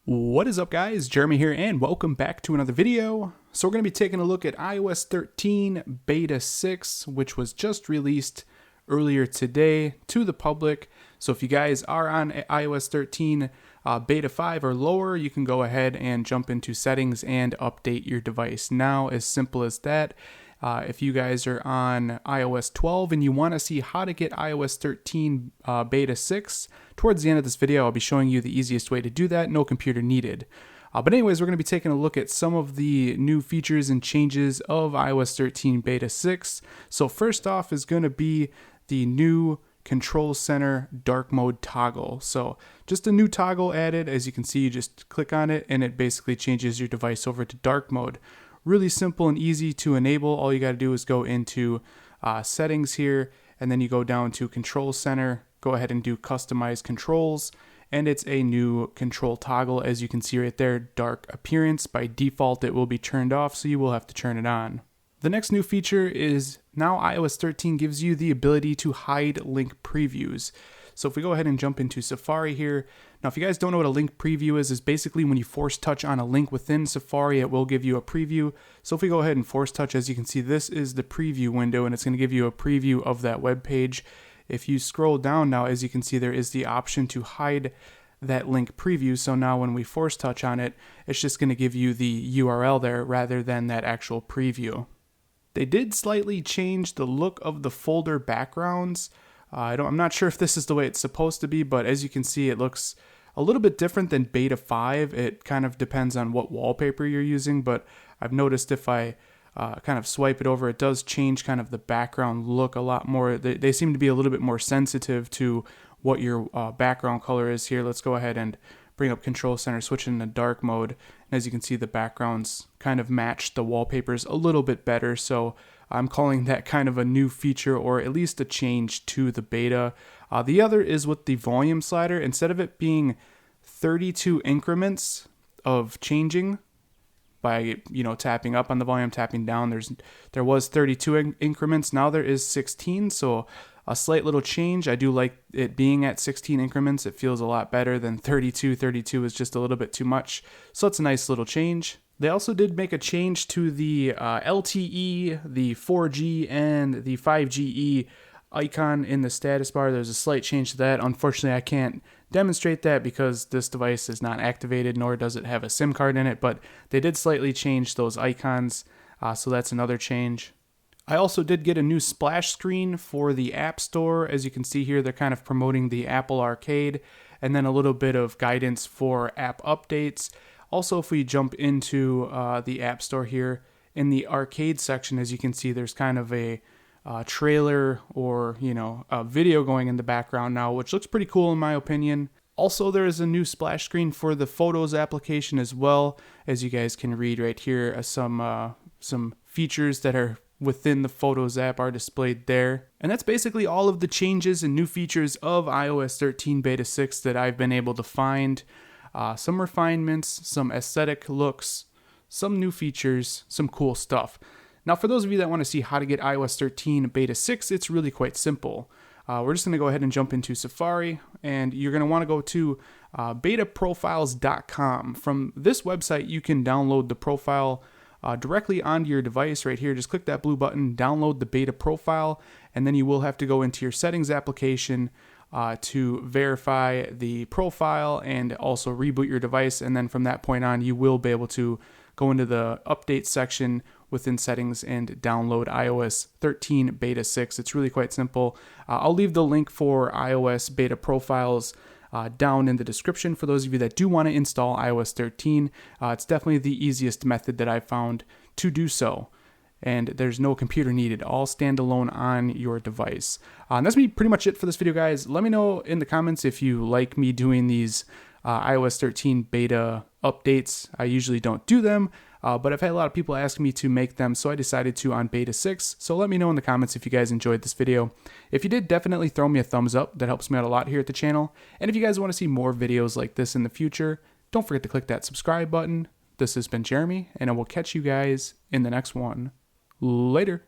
What is up, guys? Jeremy here, and welcome back to another video. So we're going to be taking a look at iOS 13 Beta 6, which was just released earlier today to the public. So if you guys are on iOS 13 Beta 5 or lower, you can go ahead and jump into settings and update your device now. As simple as that. If you guys are on iOS 12 and you want to see how to get iOS 13 Beta 6, towards the end of this video, I'll be showing you the easiest way to do that. No computer needed. But anyways, we're going to be taking a look at some of the new features and changes of iOS 13 Beta 6. So first off is going to be the new Control Center dark mode toggle. So just a new toggle added. As you can see, you just click on it and it basically changes your device over to dark mode. Really simple and easy to enable. All you got to do is go into settings here, and then you go down to Control Center, go ahead and do customize controls, and it's a new control toggle. As you can see right there, dark appearance. By default, it will be turned off, so you will have to turn it on. The next new feature is now iOS 13 gives you the ability to hide link previews. So if we go ahead and jump into Safari here, now if you guys don't know what a link preview is basically when you force touch on a link within Safari, it will give you a preview. So if we go ahead and force touch, as you can see, this is the preview window and it's going to give you a preview of that web page. If you scroll down now, as you can see, there is the option to hide that link preview. So now when we force touch on it, it's just going to give you the URL there rather than that actual preview. They did slightly change the look of the folder backgrounds. I'm not sure if this is the way it's supposed to be, but as you can see, it looks a little bit different than Beta 5. It kind of depends on what wallpaper you're using, but I've noticed if I kind of swipe it over, it does change kind of the background look a lot more. They seem to be a little bit more sensitive to what your background color is here. Let's go ahead and bring up Control Center, switch into dark mode. And as you can see, the backgrounds kind of match the wallpapers a little bit better. So I'm calling that kind of a new feature, or at least a change to the beta. The other is with the volume slider. Instead of it being 32 increments of changing by tapping up on the volume, tapping down, there was 32 increments. Now there is 16. So a slight little change. I do like it being at 16 increments. It feels a lot better than 32. 32 is just a little bit too much. So it's a nice little change. They also did make a change to the LTE, the 4G, and the 5GE icon in the status bar. There's a slight change to that. Unfortunately, I can't demonstrate that because this device is not activated, nor does it have a SIM card in it, but they did slightly change those icons, so that's another change. I also did get a new splash screen for the App Store. As you can see here, they're kind of promoting the Apple Arcade, and then a little bit of guidance for app updates. Also, if we jump into the App Store here, in the arcade section, as you can see, there's kind of a trailer or, a video going in the background now, which looks pretty cool in my opinion. Also, there is a new splash screen for the Photos application as well. As you guys can read right here, some features that are within the Photos app are displayed there. And that's basically all of the changes and new features of iOS 13 Beta 6 that I've been able to find. Some refinements, some aesthetic looks, some new features, some cool stuff. Now, for those of you that want to see how to get iOS 13 Beta 6, it's really quite simple. We're just going to go ahead and jump into Safari, and you're going to want to go to betaprofiles.com. From this website, you can download the profile directly onto your device right here. Just click that blue button, download the beta profile, and then you will have to go into your settings application to verify the profile and also reboot your device. And then from that point on, you will be able to go into the update section within settings and download iOS 13 Beta 6. It's really quite simple. I'll leave the link for iOS beta profiles down in the description for those of you that do want to install iOS 13. It's definitely the easiest method that I've found to do so. And there's no computer needed, all standalone on your device. And that's pretty much it for this video, guys. Let me know in the comments if you like me doing these iOS 13 beta updates. I usually don't do them, but I've had a lot of people ask me to make them, so I decided to on Beta 6. So let me know in the comments if you guys enjoyed this video. If you did, definitely throw me a thumbs up. That helps me out a lot here at the channel. And if you guys want to see more videos like this in the future, don't forget to click that subscribe button. This has been Jeremy, and I will catch you guys in the next one. Later.